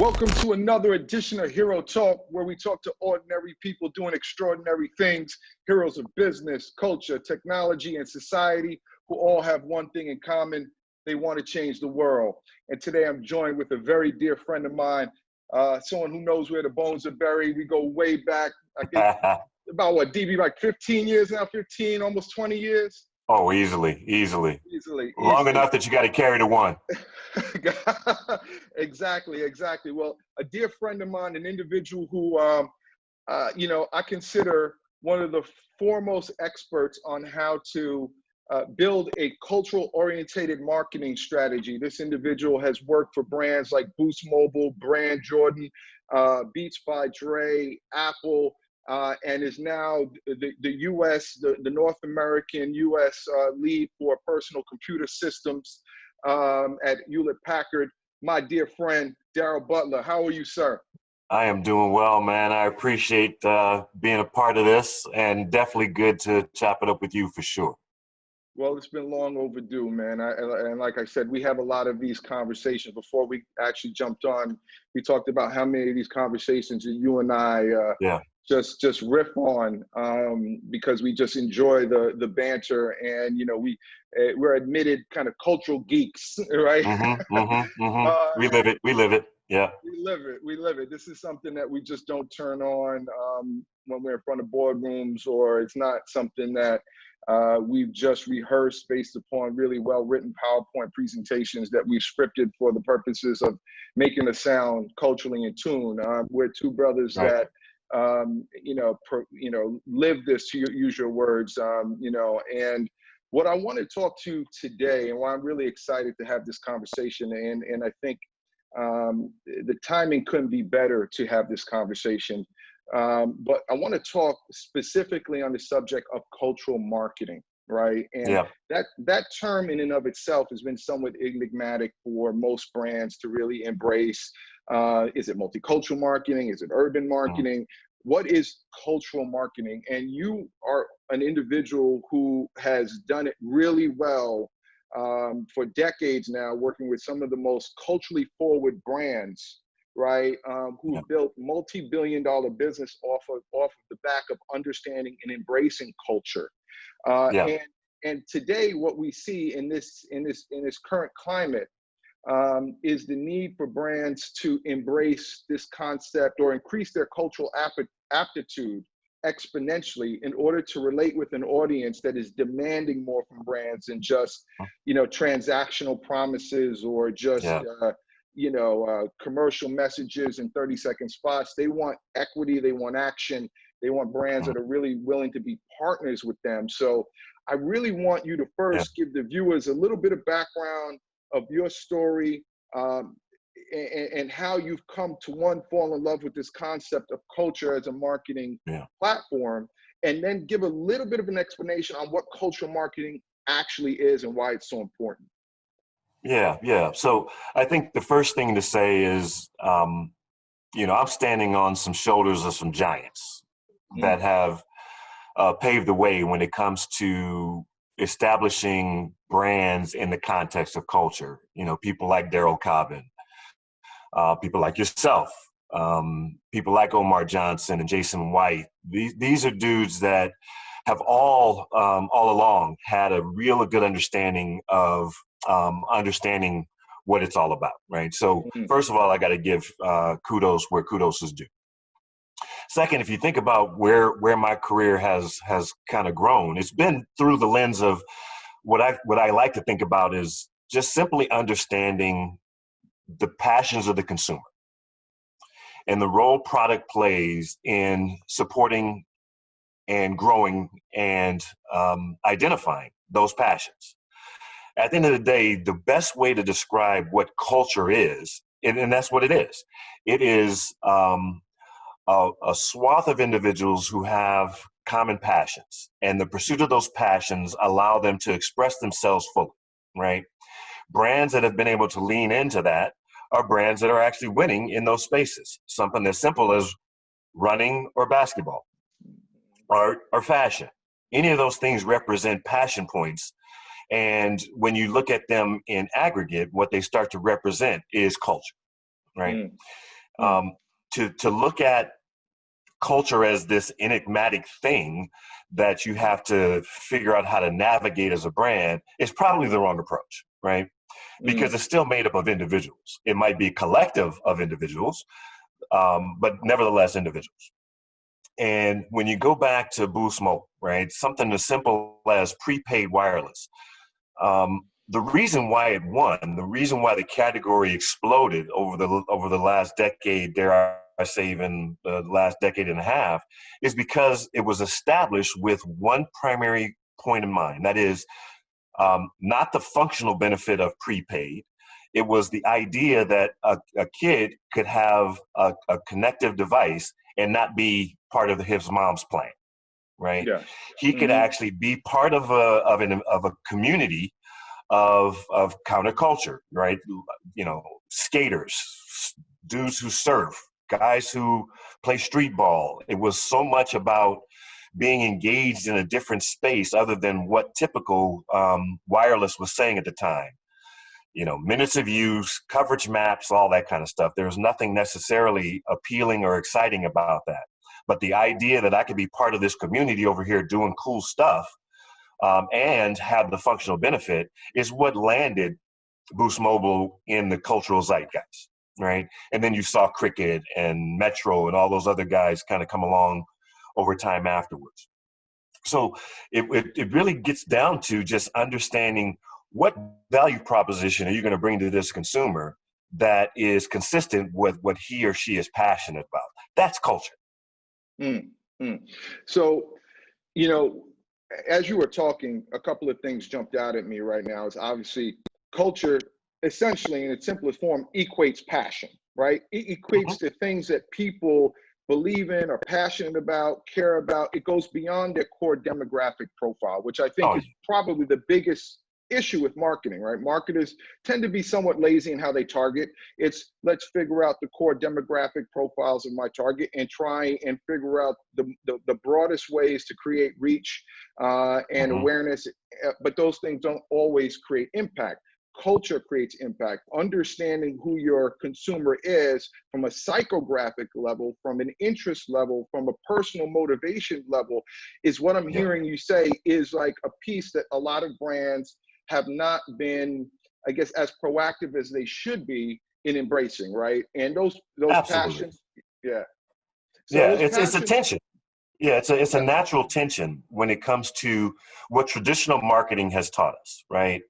Welcome to another edition of Hero Talk, where we talk to ordinary people doing extraordinary things, heroes of business, culture, technology, and society, who all have one thing in common: they want to change the world. And today I'm joined with a very dear friend of mine, someone who knows where the bones are buried. We go way back, I think about what, DB, like 15 years now, 15, almost 20 years? Oh, easily. Long enough that you got to carry the one. Exactly. Well, a dear friend of mine, an individual who, I consider one of the foremost experts on how to build a cultural orientated marketing strategy. This individual has worked for brands like Boost Mobile, Brand Jordan, Beats by Dre, Apple, and is now the U.S., the North American U.S. Lead for personal computer systems at Hewlett-Packard. My dear friend, Daryl Butler. How are you, sir? I am doing well, man. I appreciate being a part of this, and definitely good to chop it up with you for sure. Well, it's been long overdue, man. And like I said, we have a lot of these conversations. Before we actually jumped on, we talked about how many of these conversations that you and I just riff on, because we just enjoy the banter, and we're admitted kind of cultural geeks, right? We live it. Yeah. We live it. This is something that we just don't turn on when we're in front of boardrooms, or it's not something that we've just rehearsed based upon really well-written PowerPoint presentations that we've scripted for the purposes of making the sound culturally in tune. We're two brothers that live this, to use your words, and what I want to talk to today, and why I'm really excited to have this conversation, and I think the timing couldn't be better to have this conversation, but I want to talk specifically on the subject of cultural marketing, right? And that term in and of itself has been somewhat enigmatic for most brands to really embrace. Is it multicultural marketing? Is it urban marketing? What is cultural marketing? And you are an individual who has done it really well for decades now, working with some of the most culturally forward brands, right? Who built multi-billion-dollar business off of the back of understanding and embracing culture. And today, what we see in this current climate is the need for brands to embrace this concept or increase their cultural aptitude exponentially in order to relate with an audience that is demanding more from brands than just, transactional promises or just, commercial messages and 30-second spots. They want equity, they want action, they want brands that are really willing to be partners with them. So I really want you to first give the viewers a little bit of background of your story, and how you've come to, one, fall in love with this concept of culture as a marketing platform, and then give a little bit of an explanation on what cultural marketing actually is and why it's so important. Yeah. So I think the first thing to say is, I'm standing on some shoulders of some giants that have paved the way when it comes to establishing brands in the context of culture. People like Daryl Cobbin, people like yourself, people like Omar Johnson and Jason White. These are dudes that have all along had a real good understanding of understanding what it's all about, right? So first of all, I got to give kudos where kudos is due. Second, if you think about where my career has kind of grown, it's been through the lens of what I like to think about is just simply understanding the passions of the consumer and the role product plays in supporting and growing and identifying those passions. At the end of the day, the best way to describe what culture is, and that's what it is. It is a swath of individuals who have common passions, and the pursuit of those passions allow them to express themselves fully, right? Brands that have been able to lean into that are brands that are actually winning in those spaces. Something as simple as running or basketball, art or fashion. Any of those things represent passion points. And when you look at them in aggregate, what they start to represent is culture, right? To look at culture as this enigmatic thing that you have to figure out how to navigate as a brand is probably the wrong approach, right? Because it's still made up of individuals. It might be a collective of individuals, but nevertheless individuals. And when you go back to Boost Mobile, right, something as simple as prepaid wireless, the reason why it won, the reason why the category exploded over the last decade, dare I say even the last decade and a half, is because it was established with one primary point in mind. That is not the functional benefit of prepaid. It was the idea that a kid could have a connective device and not be part of his mom's plan, right? Yeah. He could actually be part of a community of counterculture, right? You know, skaters, dudes who surf, guys who play street ball. It was so much about being engaged in a different space other than what typical wireless was saying at the time. You know, minutes of use, coverage maps, all that kind of stuff. There was nothing necessarily appealing or exciting about that. But the idea that I could be part of this community over here doing cool stuff and have the functional benefit is what landed Boost Mobile in the cultural zeitgeist, right? And then you saw Cricket and Metro and all those other guys kind of come along over time afterwards. So it really gets down to just understanding what value proposition are you going to bring to this consumer that is consistent with what he or she is passionate about. That's culture. So, you know, as you were talking, a couple of things jumped out at me right now. Is obviously culture, essentially in its simplest form, equates passion, right? It equates to things that people believe in, are passionate about, care about. It goes beyond their core demographic profile, which I think is probably the biggest issue with marketing, right? Marketers tend to be somewhat lazy in how they target. It's let's figure out the core demographic profiles of my target and try and figure out the broadest ways to create reach and awareness. But those things don't always create impact. Culture creates impact. Understanding who your consumer is from a psychographic level, from an interest level, from a personal motivation level is what I'm hearing you say is like a piece that a lot of brands have not been, I guess, as proactive as they should be in embracing, right? And those passions, So it's a tension. Yeah, it's a natural tension when it comes to what traditional marketing has taught us, right?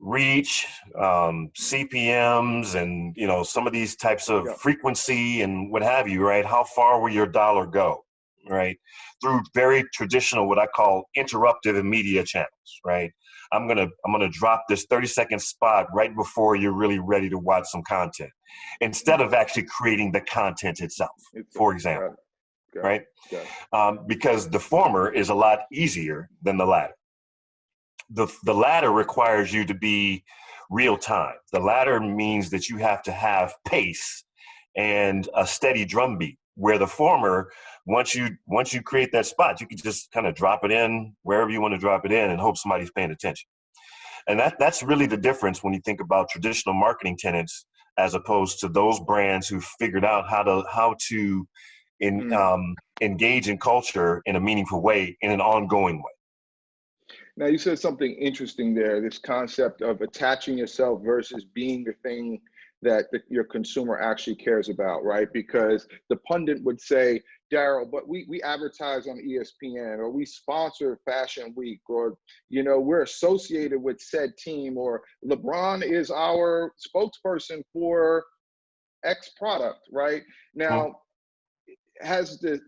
Reach, CPMs, and you know some of these types of frequency and what have you, right? How far will your dollar go, right? Through very traditional, what I call interruptive media channels, right? I'm gonna drop this 30-second spot right before you're really ready to watch some content, instead of actually creating the content itself, for example, right? Because the former is a lot easier than the latter. The latter requires you to be real time. The latter means that you have to have pace and a steady drumbeat, where the former, once you create that spot, you can just kind of drop it in wherever you want to drop it in and hope somebody's paying attention. And that's really the difference when you think about traditional marketing tenets as opposed to those brands who figured out how to engage in culture in a meaningful way, in an ongoing way. Now, you said something interesting there, this concept of attaching yourself versus being the thing that your consumer actually cares about, right? Because the pundit would say, Daryl, but we advertise on ESPN, or we sponsor Fashion Week, or, you know, we're associated with said team, or LeBron is our spokesperson for X product, right? Now, has the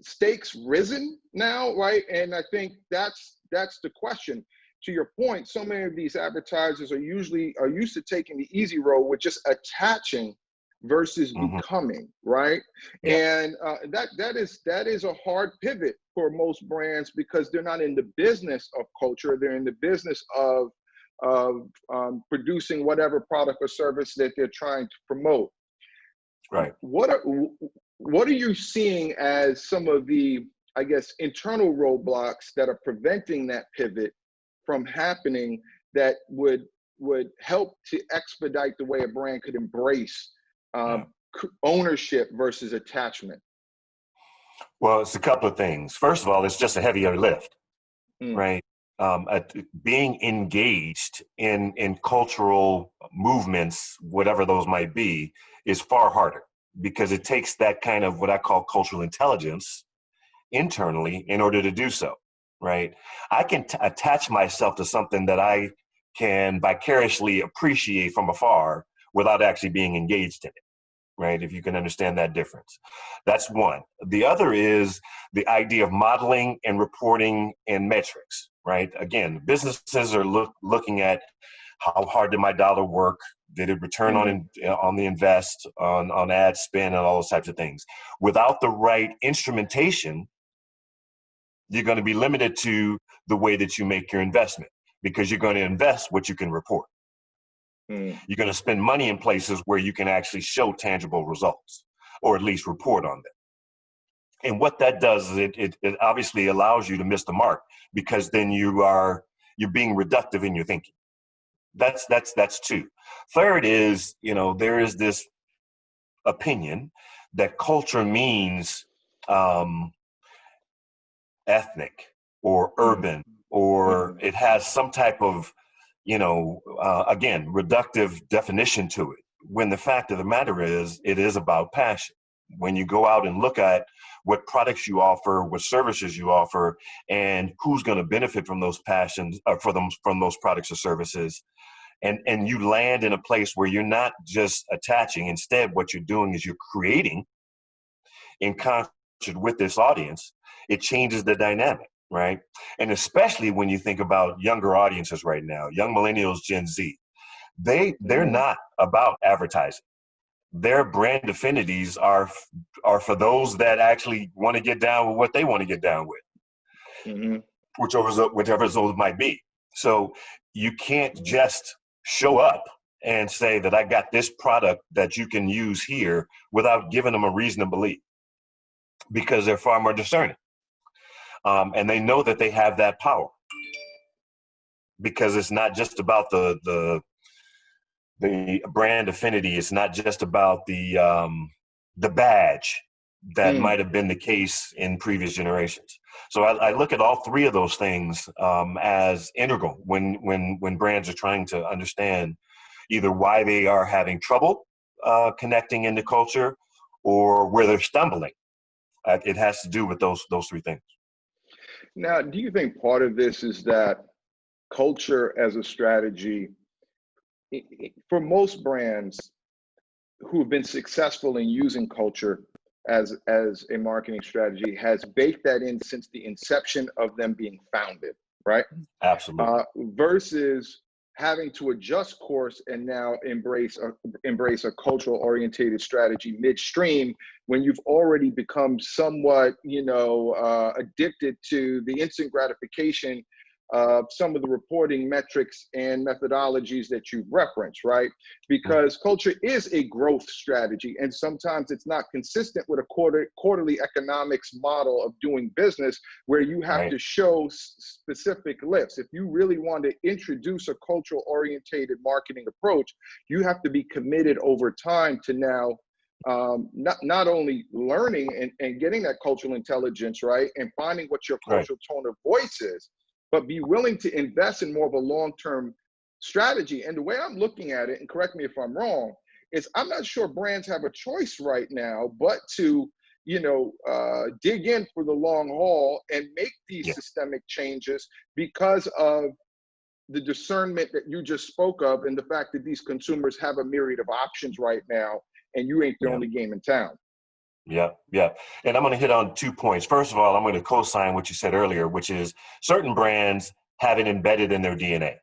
stakes risen now, right? And I think that's the question. To your point, so many of these advertisers are used to taking the easy road with just attaching versus becoming, right? And that is a hard pivot for most brands, because they're not in the business of culture. They're in the business of producing whatever product or service that they're trying to promote. Right. What are you seeing as some of the, I guess, internal roadblocks that are preventing that pivot from happening, that would help to expedite the way a brand could embrace ownership versus attachment? Well, it's a couple of things. First of all, it's just a heavier lift, Mm. right? Being engaged in cultural movements, whatever those might be, is far harder because it takes that kind of what I call cultural intelligence internally in order to do so, right? I can attach myself to something that I can vicariously appreciate from afar without actually being engaged in it, right? If you can understand that difference. That's one. The other is the idea of modeling and reporting and metrics, right? Again, businesses are looking at how hard did my dollar work? Did it return on the invest, on ad spend, and all those types of things? Without the right instrumentation, you're going to be limited to the way that you make your investment because you're going to invest what you can report. You're going to spend money in places where you can actually show tangible results or at least report on them. And what that does is it obviously allows you to miss the mark because then you're being reductive in your thinking. That's two. Third is, there is this opinion that culture means ethnic or urban, or it has some type of, again, reductive definition to it. When the fact of the matter is, it is about passion. When you go out and look at what products you offer, what services you offer, and who's going to benefit from those passions, from those products or services, and you land in a place where you're not just attaching. Instead, what you're doing is you're creating in concert with this audience. It changes the dynamic, right? And especially when you think about younger audiences right now, young millennials, Gen Z, they're not about advertising. Their brand affinities are for those that actually want to get down with what they want to get down with, whichever those might be. So you can't just show up and say that I got this product that you can use here without giving them a reason to believe, because they're far more discerning. And they know that they have that power because it's not just about the brand affinity. It's not just about the badge that might have been the case in previous generations. So I look at all three of those things as integral when brands are trying to understand either why they are having trouble connecting into culture or where they're stumbling. It has to do with those three things. Now, do you think part of this is that culture as a strategy, for most brands who have been successful in using culture as a marketing strategy, has baked that in since the inception of them being founded, right? Absolutely. Versus having to adjust course and now embrace a cultural orientated strategy midstream when you've already become somewhat, addicted to the instant gratification of some of the reporting metrics and methodologies that you've referenced, right? Because culture is a growth strategy, and sometimes it's not consistent with a quarterly economics model of doing business where you have to show specific lifts. If you really want to introduce a cultural orientated marketing approach, you have to be committed over time to now not only learning and getting that cultural intelligence, right, and finding what your cultural tone of voice is, but be willing to invest in more of a long-term strategy. And the way I'm looking at it, and correct me if I'm wrong, is I'm not sure brands have a choice right now but to, dig in for the long haul and make these systemic changes because of the discernment that you just spoke of and the fact that these consumers have a myriad of options right now and you ain't the only game in town. Yeah. And I'm going to hit on 2 points. First of all, I'm going to co-sign what you said earlier, which is certain brands have it embedded in their DNA.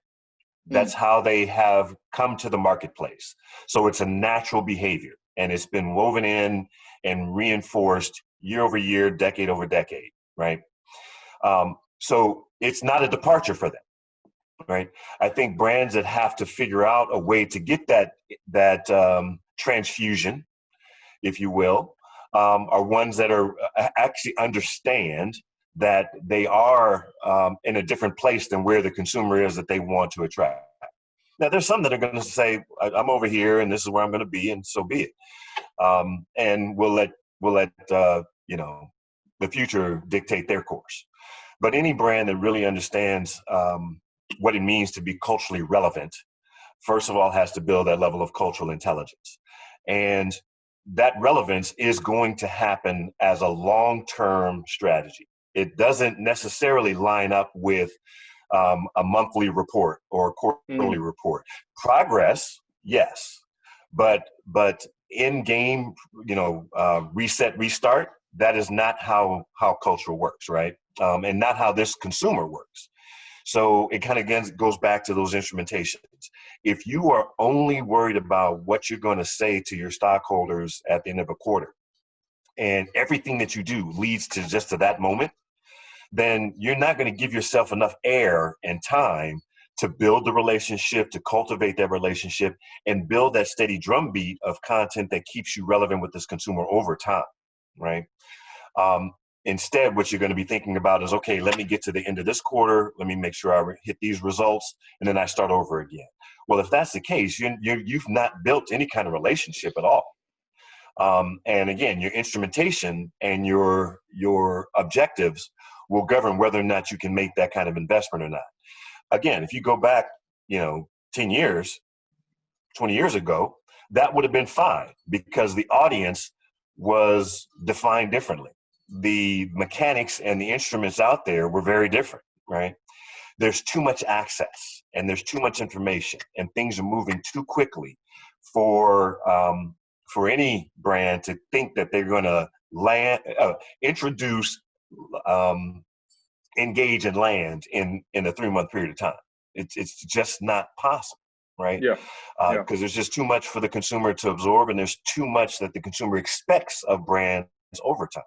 That's how they have come to the marketplace. So it's a natural behavior, and it's been woven in and reinforced year over year, decade over decade, right? So it's not a departure for them, right? I think brands that have to figure out a way to get that transfusion, if you will, are ones that are actually understand that they are in a different place than where the consumer is that they want to attract. Now, there's some that are going to say, I'm over here and this is where I'm going to be, and so be it. and we'll let you know, the future dictate their course. But any brand that really understands what it means to be culturally relevant, first of all, has to build that level of cultural intelligence. And that relevance is going to happen as a long-term strategy. It doesn't necessarily line up with a monthly report or a quarterly report. Progress, yes, but in game, you know, reset, restart, that is not how culture works, right? And not how this consumer works. So it kind of again goes back to those instrumentations. If you are only worried about what you're going to say to your stockholders at the end of a quarter, and everything that you do leads to just to that moment, then you're not going to give yourself enough air and time to build the relationship, to cultivate that relationship, and build that steady drumbeat of content that keeps you relevant with this consumer over time, right? Instead, what you're going to be thinking about is, okay, let me get to the end of this quarter. Let me make sure I hit these results, and then I start over again. Well, if that's the case, you've not built any kind of relationship at all. And again, your instrumentation and your objectives will govern whether or not you can make that kind of investment or not. Again, if you go back, 10 years, 20 years ago, that would have been fine because the audience was defined differently. The mechanics and the instruments out there were very different, right? There's too much access and there's too much information and things are moving too quickly for any brand to think that they're going to introduce, engage and land in a 3-month period of time. It's just not possible, right? Yeah. Because there's just too much for the consumer to absorb and there's too much that the consumer expects of brands over time.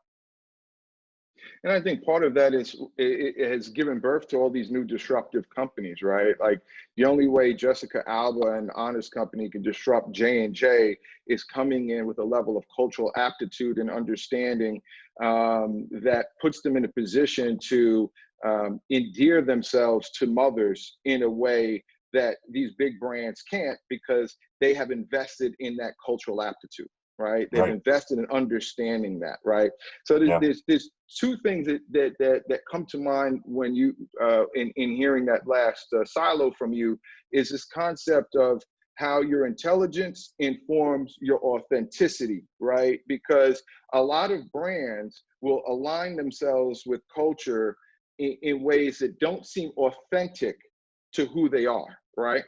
And I think part of that is it has given birth to all these new disruptive companies, right? Like the only way Jessica Alba and Honest Company can disrupt J&J is coming in with a level of cultural aptitude and understanding that puts them in a position to endear themselves to mothers in a way that these big brands can't because they have invested in that cultural aptitude. Right, they've invested in understanding that, right? So there's two things that come to mind when you in hearing that last silo from you is this concept of how your intelligence informs your authenticity, right? Because a lot of brands will align themselves with culture in ways that don't seem authentic to who they are, right?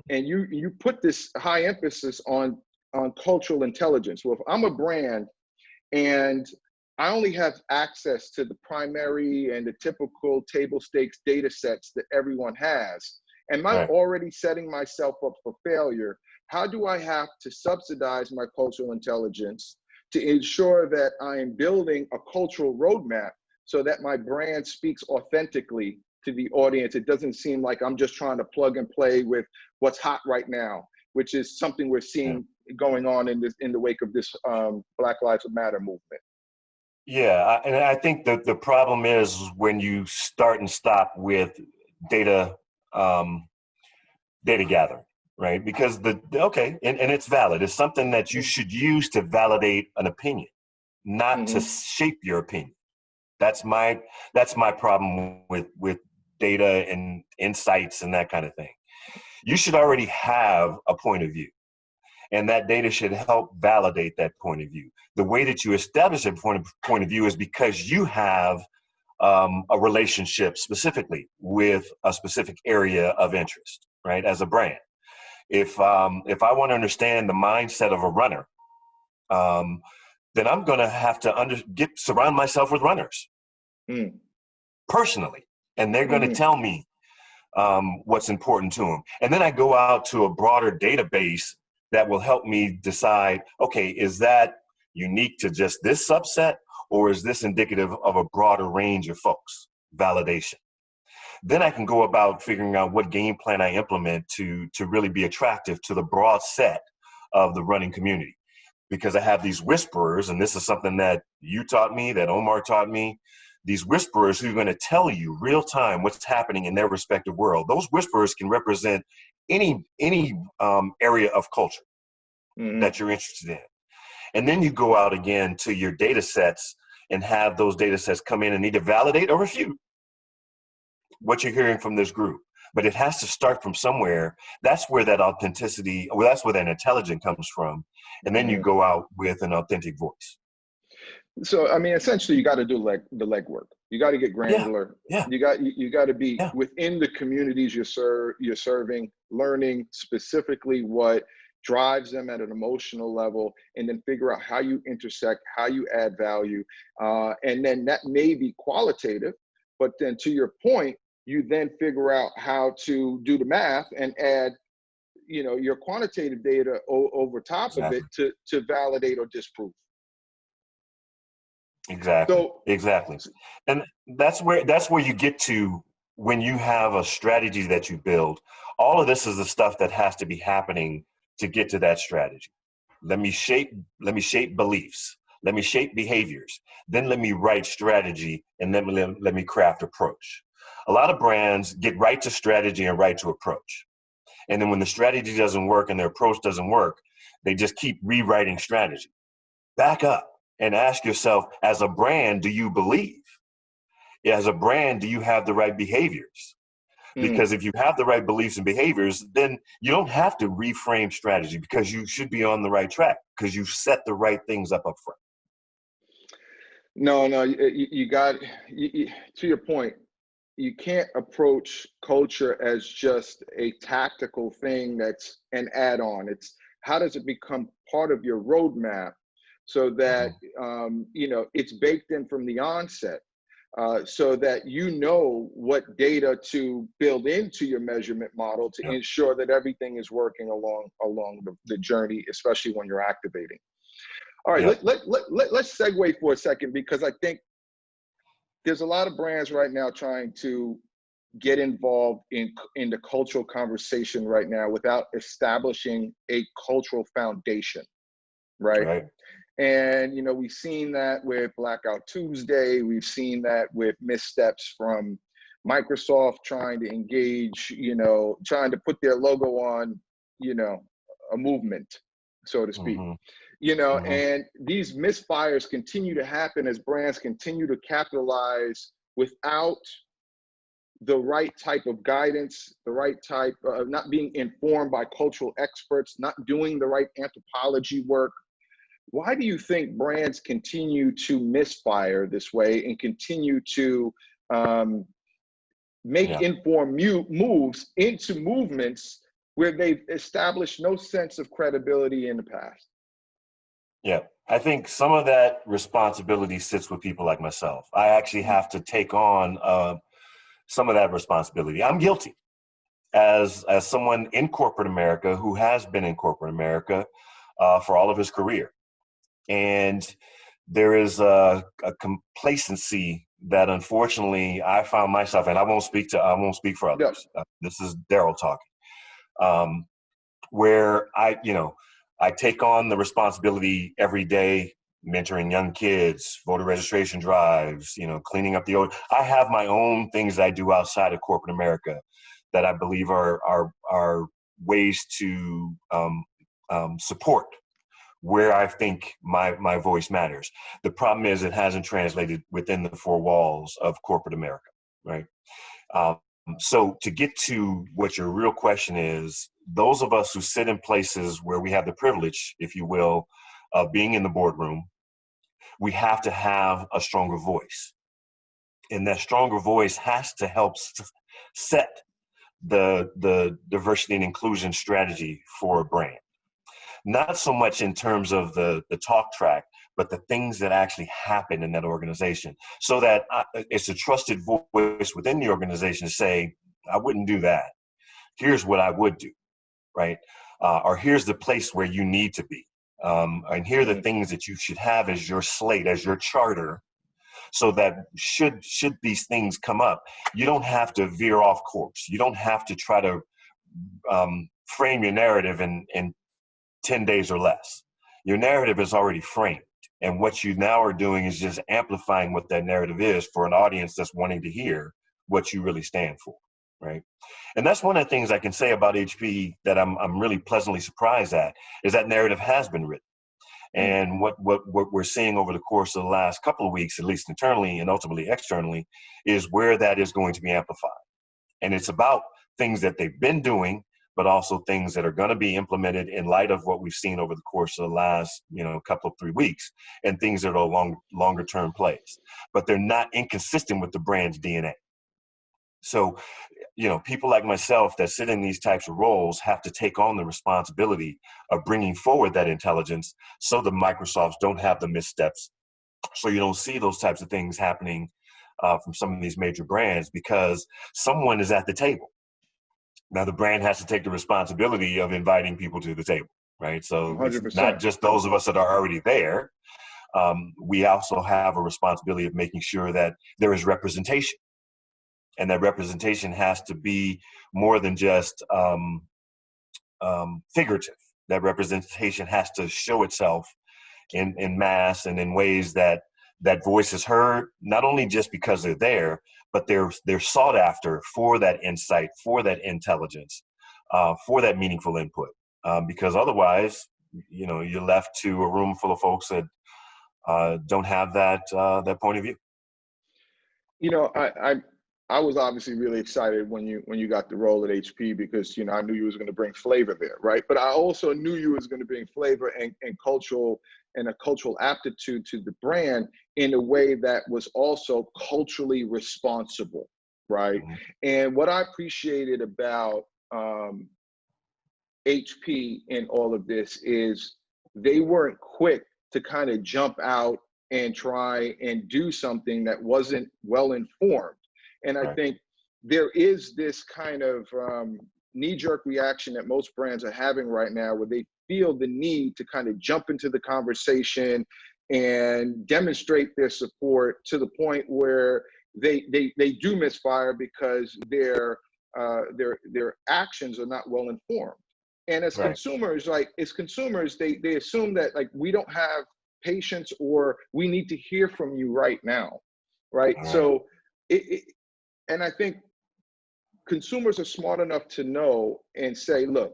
And you put this high emphasis on cultural intelligence. Well, if I'm a brand and I only have access to the primary and the typical table stakes data sets that everyone has, am I already setting myself up for failure? How do I have to subsidize my cultural intelligence to ensure that I am building a cultural roadmap so that my brand speaks authentically to the audience? It doesn't seem like I'm just trying to plug and play with what's hot right now, which is something we're seeing going on in the wake of this Black Lives Matter movement. Yeah, and I think that the problem is when you start and stop with data gathering, right? Because and it's valid. It's something that you should use to validate an opinion, not to shape your opinion. That's my problem with data and insights and that kind of thing. You should already have a point of view. And that data should help validate that point of view. The way that you establish a point of view is because you have a relationship specifically with a specific area of interest, right? As a brand. If I want to understand the mindset of a runner, then I'm going to have to surround myself with runners personally. And they're going to tell me what's important to them. And then I go out to a broader database that will help me decide, okay, is that unique to just this subset or is this indicative of a broader range of folks? Validation. Then I can go about figuring out what game plan I implement to really be attractive to the broad set of the running community. Because I have these whisperers, and this is something that you taught me, that Omar taught me, these whisperers who are going to tell you real time what's happening in their respective world. Those whisperers can represent any area of culture that you're interested in. And then you go out again to your data sets and have those data sets come in and either validate or refute what you're hearing from this group. But it has to start from somewhere. That's where that authenticity, well, that's where that intelligence comes from. And then you go out with an authentic voice. So, I mean, essentially, you got to do the legwork. You got to get granular. Yeah. You got to be within the communities you're serving, learning specifically what drives them at an emotional level, and then figure out how you intersect, how you add value. And then that may be qualitative, but then to your point, you then figure out how to do the math and add, your quantitative data over top of it to validate or disprove. Exactly. And that's where you get to when you have a strategy that you build. All of this is the stuff that has to be happening to get to that strategy. Let me shape beliefs. Let me shape behaviors. Then let me write strategy, and then let me craft approach. A lot of brands get right to strategy and right to approach. And then when the strategy doesn't work and their approach doesn't work, they just keep rewriting strategy. Back up and ask yourself, as a brand, do you believe? As a brand, do you have the right behaviors? Because if you have the right beliefs and behaviors, then you don't have to reframe strategy, because you should be on the right track because you set the right things up front. No, you got, to your point, you can't approach culture as just a tactical thing that's an add-on. It's how does it become part of your roadmap so that, it's baked in from the onset. So that what data to build into your measurement model to ensure that everything is working along the journey, especially when you're activating. All right, let's segue for a second, because I think there's a lot of brands right now trying to get involved in the cultural conversation right now without establishing a cultural foundation, right? And, we've seen that with Blackout Tuesday. We've seen that with missteps from Microsoft trying to engage, trying to put their logo on, a movement, so to speak. And these misfires continue to happen as brands continue to capitalize without the right type of guidance, the right type of not being informed by cultural experts, not doing the right anthropology work. Why do you think brands continue to misfire this way and continue to make informed moves into movements where they've established no sense of credibility in the past? Yeah, I think some of that responsibility sits with people like myself. I actually have to take on some of that responsibility. I'm guilty as someone in corporate America who has been in corporate America for all of his career. And there is a complacency that unfortunately I found myself, and I won't speak for others. This is Daryl talking, where I take on the responsibility every day, mentoring young kids, voter registration drives, cleaning up the old. I have my own things I do outside of corporate America that I believe are ways to support where I think my voice matters. The problem is it hasn't translated within the four walls of corporate America, right? So to get to what your real question is, those of us who sit in places where we have the privilege, if you will, of being in the boardroom, we have to have a stronger voice. And that stronger voice has to help set the diversity and inclusion strategy for a brand. Not so much in terms of the talk track, but the things that actually happen in that organization, so that it's a trusted voice within the organization to say, I wouldn't do that. Here's what I would do, right? Or here's the place where you need to be. And here are the things that you should have as your slate, as your charter, so that should these things come up, you don't have to veer off course. You don't have to try to frame your narrative in 10 days or less. Your narrative is already framed. And what you now are doing is just amplifying what that narrative is for an audience that's wanting to hear what you really stand for, right? And that's one of the things I can say about HP that I'm really pleasantly surprised at, is that narrative has been written. And what we're seeing over the course of the last couple of weeks, at least internally and ultimately externally, is where that is going to be amplified. And it's about things that they've been doing, but also things that are going to be implemented in light of what we've seen over the course of the last, couple of 3 weeks, and things that are longer term plays. But they're not inconsistent with the brand's DNA. So, people like myself that sit in these types of roles have to take on the responsibility of bringing forward that intelligence so the Microsofts don't have the missteps. So you don't see those types of things happening from some of these major brands, because someone is at the table. Now the brand has to take the responsibility of inviting people to the table, right? So 100%. It's not just those of us that are already there. We also have a responsibility of making sure that there is representation. And that representation has to be more than just figurative. That representation has to show itself in mass and in ways that voice is heard, not only just because they're there, but they're sought after for that insight, for that intelligence, for that meaningful input. Because otherwise, you're left to a room full of folks that don't have that point of view. I was obviously really excited when you got the role at HP, because I knew you was going to bring flavor there, right? But I also knew you was going to bring flavor and cultural and a cultural aptitude to the brand in a way that was also culturally responsible, right? Mm-hmm. And what I appreciated about HP in all of this is they weren't quick to kind of jump out and try and do something that wasn't well informed. And I think there is this kind of knee-jerk reaction that most brands are having right now, where they feel the need to kind of jump into the conversation and demonstrate their support to the point where they do misfire because their actions are not well informed. And as consumers, they assume that we don't have patience, or we need to hear from you right now, right? So and I think consumers are smart enough to know and say, look,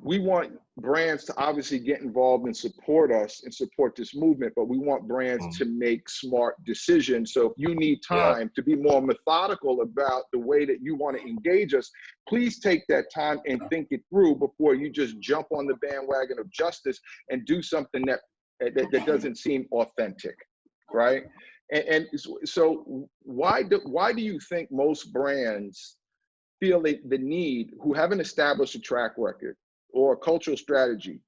we want brands to obviously get involved and support us and support this movement, but we want brands to make smart decisions. So if you need time to be more methodical about the way that you want to engage us, please take that time and think it through before you just jump on the bandwagon of justice and do something that doesn't seem authentic, right? And so why do you think most brands feel the need, who haven't established a track record or a cultural strategy,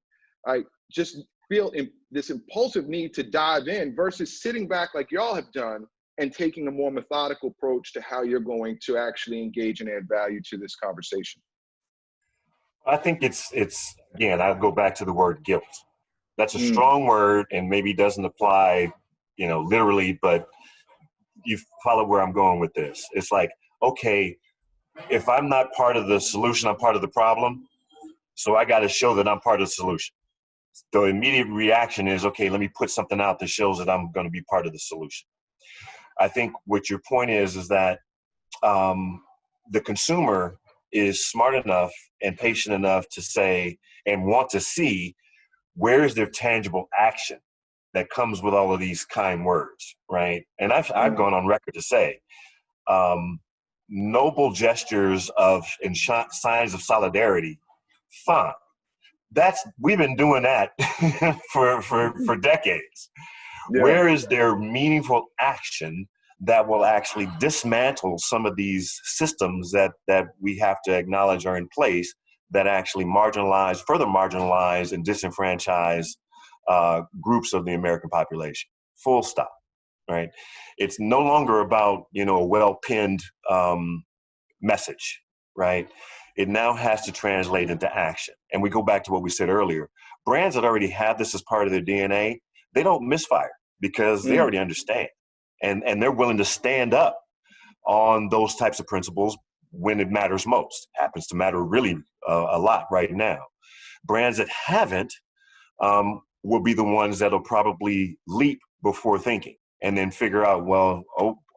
just feel this impulsive need to dive in versus sitting back like y'all have done and taking a more methodical approach to how you're going to actually engage and add value to this conversation? I think it's again, I'll go back to the word guilt. That's a strong word and maybe doesn't apply, literally, but you follow where I'm going with this. It's like, okay, if I'm not part of the solution, I'm part of the problem. So I got to show that I'm part of the solution. The immediate reaction is, okay, let me put something out that shows that I'm going to be part of the solution. I think what your point is that the consumer is smart enough and patient enough to say and want to see, where is there tangible action that comes with all of these kind words, right? And I've gone on record to say, noble gestures and signs of solidarity, fine. We've been doing that for decades. Yeah. Where is there meaningful action that will actually dismantle some of these systems that we have to acknowledge are in place, that actually further marginalize and disenfranchise groups of the American population? Full stop, right? It's no longer about, a well-pinned message, right? It now has to translate into action. And we go back to what we said earlier. Brands that already have this as part of their DNA, they don't misfire because they already understand. And they're willing to stand up on those types of principles when it matters most. Happens to matter really a lot right now. Brands that haven't will be the ones that'll probably leap before thinking and then figure out,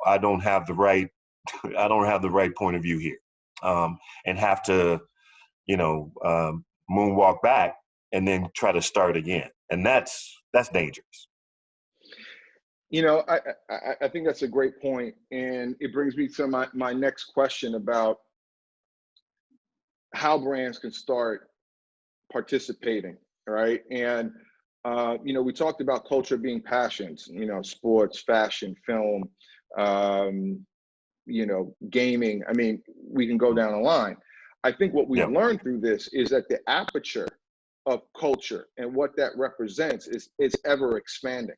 I don't have the right point of view here, and have to, moonwalk back and then try to start again. And that's dangerous. You know, I think that's a great point, and it brings me to my next question about how brands can start participating, right? And you know, we talked about culture being passions, you know, sports, fashion, film, you know, gaming. I mean, we can go down the line. I think what we've learned through this is that the aperture of culture and what that represents is ever expanding,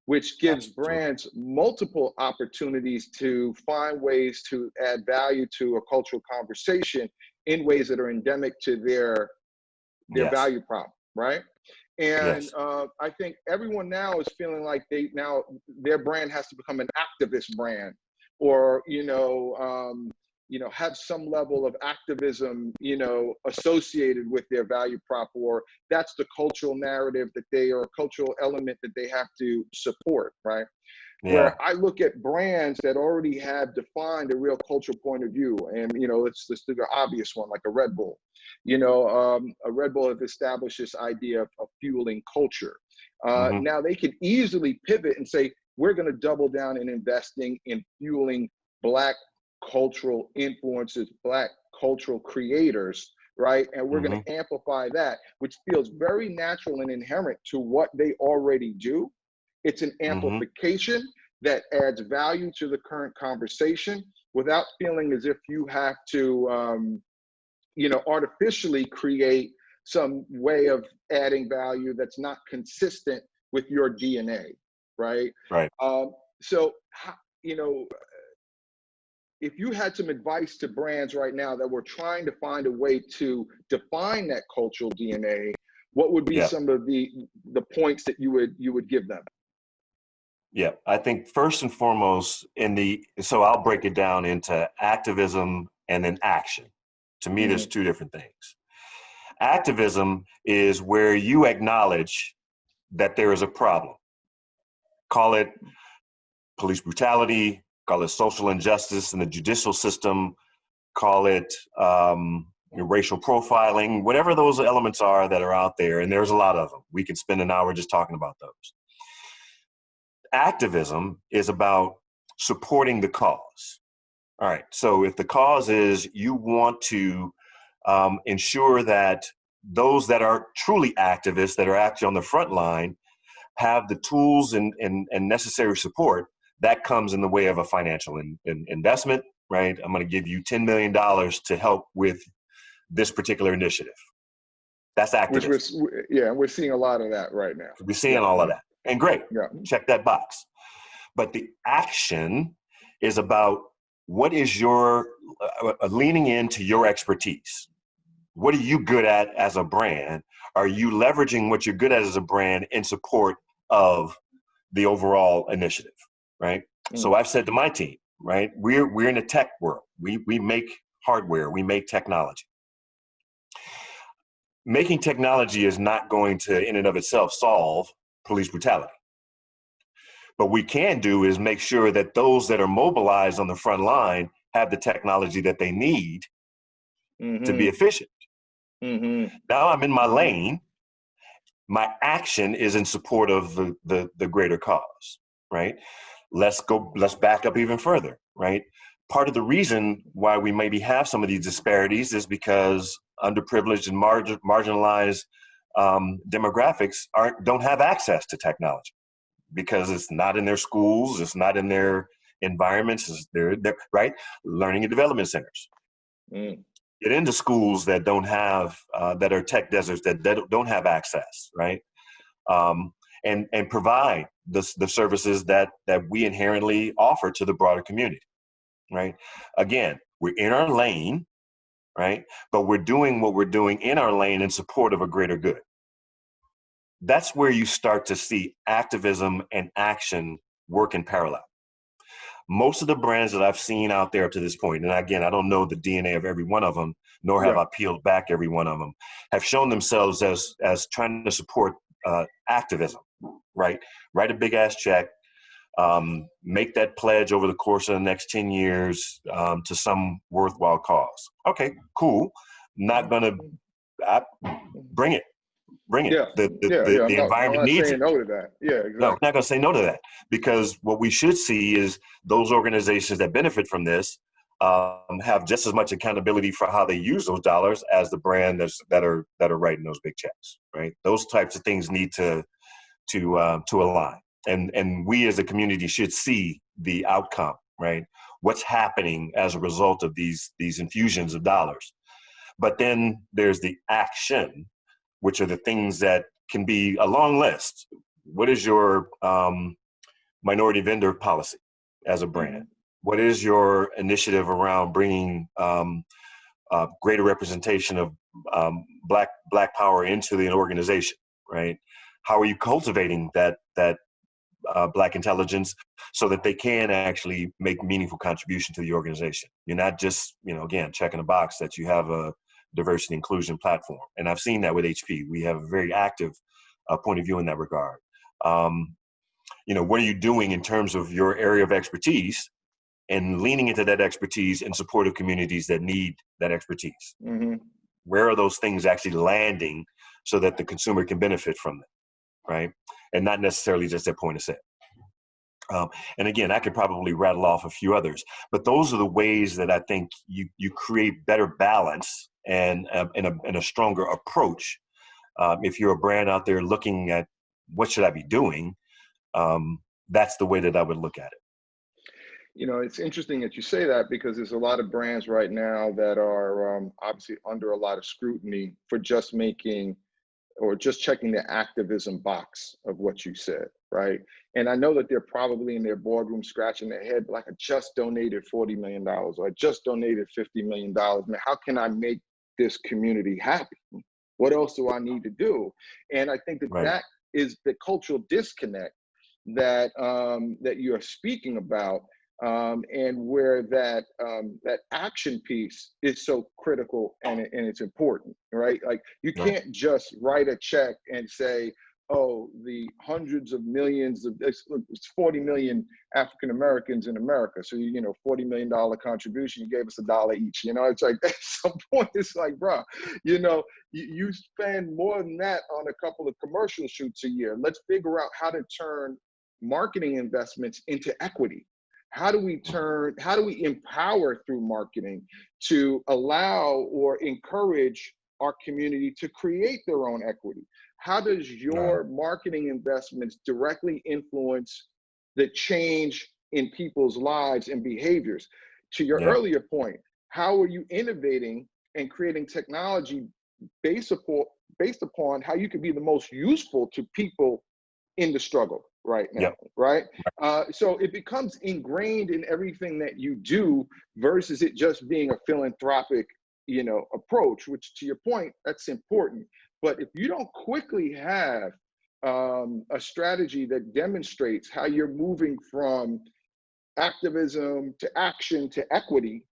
which gives brands multiple opportunities to find ways to add value to a cultural conversation in ways that are endemic to their value prop, right? And I think everyone now is feeling like their brand has to become an activist brand, or you know, have some level of activism, you know, associated with their value prop, or that's the cultural narrative that they, or cultural element that they have to support, right? Where I look at brands that already have defined a real cultural point of view, and you know, let's do the obvious one, like a Red Bull. You know, a Red Bull has established this idea of fueling culture. Now they can easily pivot and say, we're going to double down in investing in fueling Black cultural influences, Black cultural creators, right? And we're going to amplify that, which feels very natural and inherent to what they already do. It's an amplification that adds value to the current conversation without feeling as if you have to, you know, artificially create some way of adding value that's not consistent with your DNA, right? Right. So, you know, if you had some advice to brands right now that were trying to find a way to define that cultural DNA, what would be some of the points that you would give them? Yeah, I think first and foremost, so I'll break it down into activism and then action. To me, there's two different things. Activism is where you acknowledge that there is a problem. Call it police brutality, call it social injustice in the judicial system, call it racial profiling, whatever those elements are that are out there, and there's a lot of them. We could spend an hour just talking about those. Activism is about supporting the cause. All right, so if the cause is you want to ensure that those that are truly activists, that are actually on the front line, have the tools and necessary support, that comes in the way of a financial investment, right? I'm going to give you $10 million to help with this particular initiative. That's activism. We're seeing a lot of that right now. We're seeing all of that. And great, check that box. But the action is about what is your leaning into your expertise. What are you good at as a brand? Are you leveraging what you're good at as a brand in support of the overall initiative, right? So I've said to my team, right, we're in the tech world. We make hardware, we make technology. Making technology is not going to, in and of itself, solve police brutality. But we can do is make sure that those that are mobilized on the front line have the technology that they need to be efficient. Now I'm in my lane. My action is in support of the greater cause, right? Let's back up even further, right? Part of the reason why we maybe have some of these disparities is because underprivileged and marginalized demographics don't have access to technology because it's not in their schools, it's not in their environments, they're right? Learning and development centers. Get into schools that don't have, that are tech deserts, that don't have access, right? And provide the services that we inherently offer to the broader community, right? Again, we're in our lane, right? But we're doing what we're doing in our lane in support of a greater good. That's where you start to see activism and action work in parallel. Most of the brands that I've seen out there up to this point, and again, I don't know the DNA of every one of them, nor have I peeled back every one of them, have shown themselves as trying to support activism, right? Write a big ass check, make that pledge over the course of the next 10 years to some worthwhile cause. Okay, cool. Not gonna bring it. Bring it. Yeah, yeah. The I'm environment not needs saying it. no to that. Yeah, No, we're exactly. not going to say no to that, because what we should see is those organizations that benefit from this have just as much accountability for how they use those dollars as the brand that are writing those big checks, right? Those types of things need to align, and we as a community should see the outcome, right? What's happening as a result of these infusions of dollars. But then there's the action, which are the things that can be a long list. What is your minority vendor policy as a brand? Mm-hmm. What is your initiative around bringing greater representation of black power into the organization, right? How are you cultivating that black intelligence so that they can actually make meaningful contribution to the organization? You're not just, again, checking a box that you have a diversity inclusion platform. And I've seen that with HP. We have a very active point of view in that regard. What are you doing in terms of your area of expertise and leaning into that expertise in support of communities that need that expertise? Mm-hmm. Where are those things actually landing so that the consumer can benefit from them, right? And not necessarily just at point of sale. And again, I could probably rattle off a few others, but those are the ways that I think you create better balance and a stronger approach. If you're a brand out there looking at what should I be doing, that's the way that I would look at it. It's interesting that you say that, because there's a lot of brands right now that are obviously under a lot of scrutiny for just making or just checking the activism box of what you said, right? And I know that they're probably in their boardroom scratching their head, like, I just donated $40 million, or I just donated $50 million. Man, how can I make this community happy? What else do I need to do? And I think that Right. that is the cultural disconnect that that you're speaking about, and where that action piece is so critical, and it's important, right? Like, you Right. can't just write a check and say, oh, the hundreds of millions of, it's 40 million African Americans in America, so $40 million contribution, you gave us $1 each. It's like, at some point it's like, bro, you spend more than that on a couple of commercial shoots a year. Let's figure out how to turn marketing investments into equity. How do we empower through marketing to allow or encourage our community to create their own equity? How does your marketing investments directly influence the change in people's lives and behaviors? To your earlier point, how are you innovating and creating technology based upon how you can be the most useful to people in the struggle right now, right? So it becomes ingrained in everything that you do, versus it just being a philanthropic, approach, which, to your point, that's important. But if you don't quickly have a strategy that demonstrates how you're moving from activism to action to equity,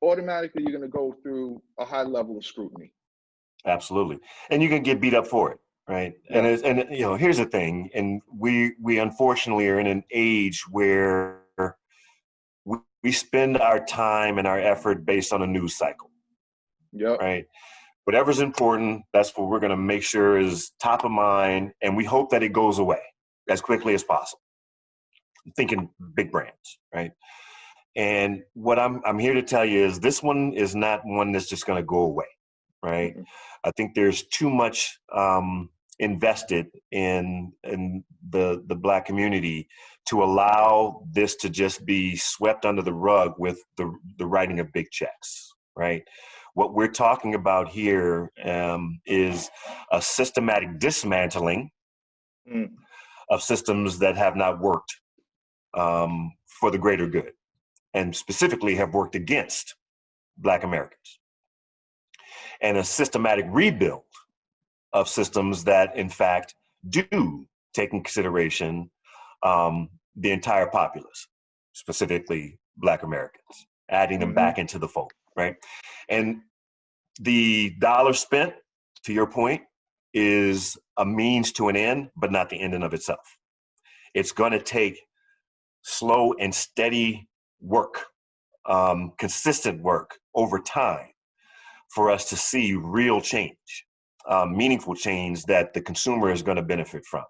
automatically you're going to go through a high level of scrutiny. Absolutely. And you can get beat up for it. Right. Yeah. And here's the thing. And we unfortunately are in an age where we spend our time and our effort based on a news cycle. Yep. Right. Whatever's important, that's what we're going to make sure is top of mind. And we hope that it goes away as quickly as possible. I'm thinking big brands. Right. And what I'm here to tell you is this one is not one that's just going to go away. Right. I think there's too much invested in the Black community to allow this to just be swept under the rug with the writing of big checks, right? What we're talking about here is a systematic dismantling of systems that have not worked for the greater good, and specifically have worked against Black Americans, and a systematic rebuild of systems that, in fact, do take in consideration the entire populace, specifically Black Americans, adding them back into the fold, right? And the dollar spent, to your point, is a means to an end, but not the end in of itself. It's going to take slow and steady work, consistent work over time for us to see real change. meaningful change that the consumer is going to benefit from,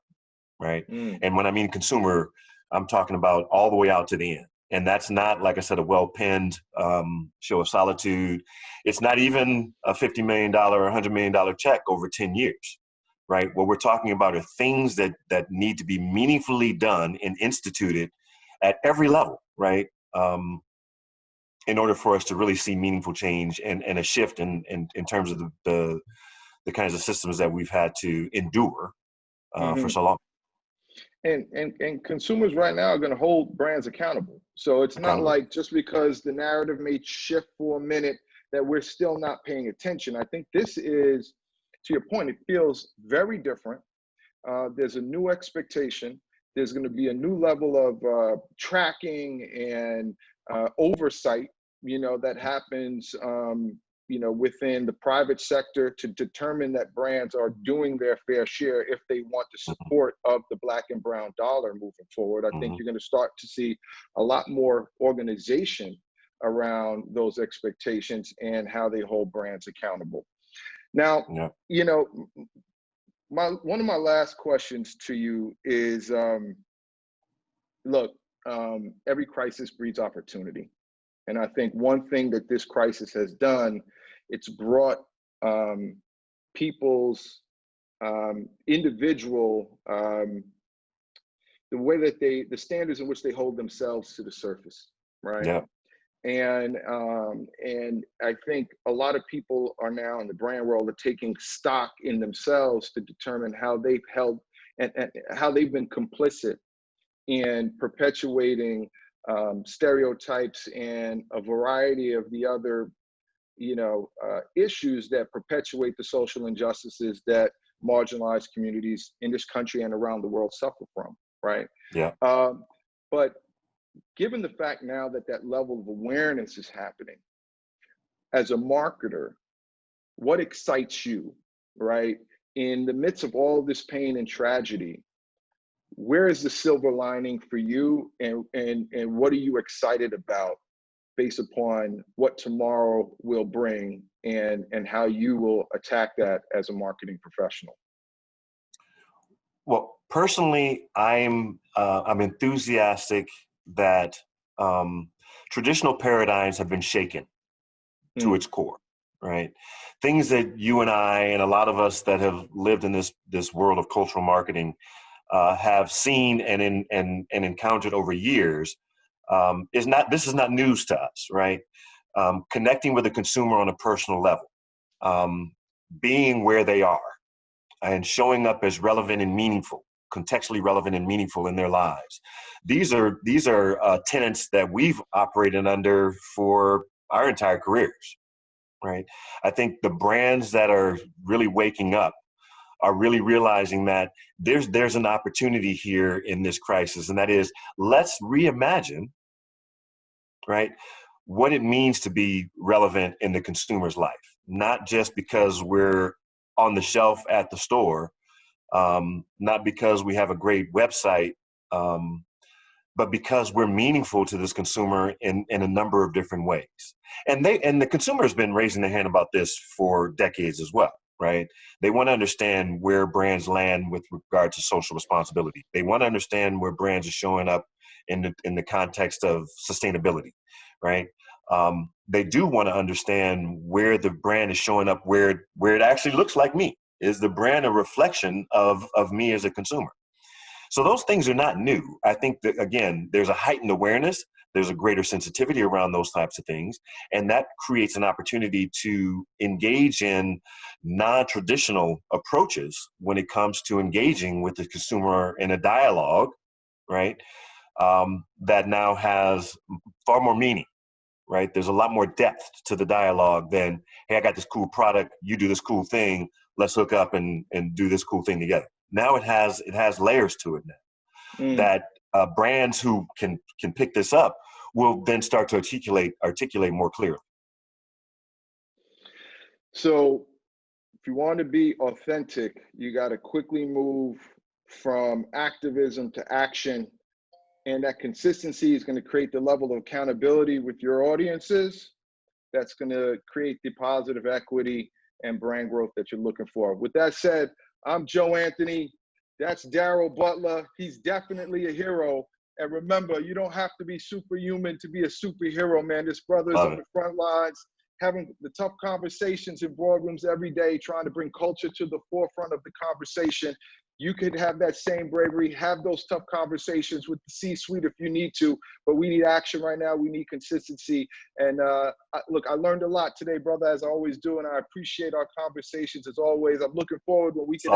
right? Mm. And when I mean consumer, I'm talking about all the way out to the end. And that's not, like I said, a well-penned show of solitude. It's not even a $50 million or $100 million check over 10 years, right? What we're talking about are things that need to be meaningfully done and instituted at every level, right? In order for us to really see meaningful change and a shift in terms of the kinds of systems that we've had to endure for so long. And consumers right now are going to hold brands accountable. So it's not like just because the narrative may shift for a minute that we're still not paying attention. I think this is, to your point, it feels very different. There's a new expectation. There's going to be a new level of tracking and oversight, that happens, within the private sector to determine that brands are doing their fair share if they want the support of the Black and brown dollar moving forward. I think you're going to start to see a lot more organization around those expectations and how they hold brands accountable. Now, one of my last questions to you is, look, every crisis breeds opportunity. And I think one thing that this crisis has done, it's brought people's individual, the way that the standards in which they hold themselves to the surface, right? Yeah. And I think a lot of people are now in the brand world are taking stock in themselves to determine how they've held and how they've been complicit in perpetuating stereotypes and a variety of the other, issues that perpetuate the social injustices that marginalized communities in this country and around the world suffer from, right? Yeah. But given the fact now that that level of awareness is happening, as a marketer, what excites you, right? In the midst of all this pain and tragedy, where is the silver lining for you, and what are you excited about based upon what tomorrow will bring and how you will attack that as a marketing professional? Well, personally, I'm enthusiastic that traditional paradigms have been shaken to its core, right? Things that you and I and a lot of us that have lived in this world of cultural marketing have seen and encountered over years this is not news to us, right? Connecting with the consumer on a personal level, being where they are, and showing up as relevant and meaningful, contextually relevant and meaningful in their lives. These are tenets that we've operated under for our entire careers, right? I think the brands that are really waking up are really realizing that there's an opportunity here in this crisis, and that is, let's reimagine, right, what it means to be relevant in the consumer's life, not just because we're on the shelf at the store, not because we have a great website, but because we're meaningful to this consumer in a number of different ways. And the consumer has been raising their hand about this for decades as well, right? They want to understand where brands land with regard to social responsibility. They want to understand where brands are showing up in the context of sustainability, right? They do want to understand where the brand is showing up, where it actually looks like me. Is the brand a reflection of me as a consumer? So those things are not new. I think that, again, there's a heightened awareness, there's a greater sensitivity around those types of things, and that creates an opportunity to engage in non-traditional approaches when it comes to engaging with the consumer in a dialogue, right, that now has far more meaning, right? There's a lot more depth to the dialogue than, hey, I got this cool product, you do this cool thing, let's hook up and do this cool thing together. Now it has layers to it now that brands who can pick this up will then start to articulate more clearly. So if you want to be authentic, you got to quickly move from activism to action. And that consistency is going to create the level of accountability with your audiences. That's going to create the positive equity and brand growth that you're looking for. With that said, I'm Joe Anthony. That's Daryl Butler. He's definitely a hero. And remember, you don't have to be superhuman to be a superhero, man. This brother's on the front lines, having the tough conversations in boardrooms every day, trying to bring culture to the forefront of the conversation. You could have that same bravery, have those tough conversations with the C-suite if you need to, but we need action right now. We need consistency. And look, I learned a lot today, brother, as I always do, and I appreciate our conversations as always. I'm looking forward when we can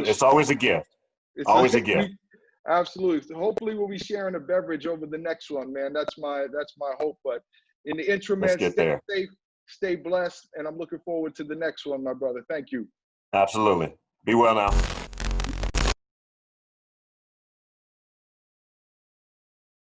It's always a gift. It's always a gift. Absolutely. So hopefully we'll be sharing a beverage over the next one, man. That's my hope. But in the interim, man, stay safe, stay blessed, and I'm looking forward to the next one, my brother. Thank you. Absolutely. Be well now.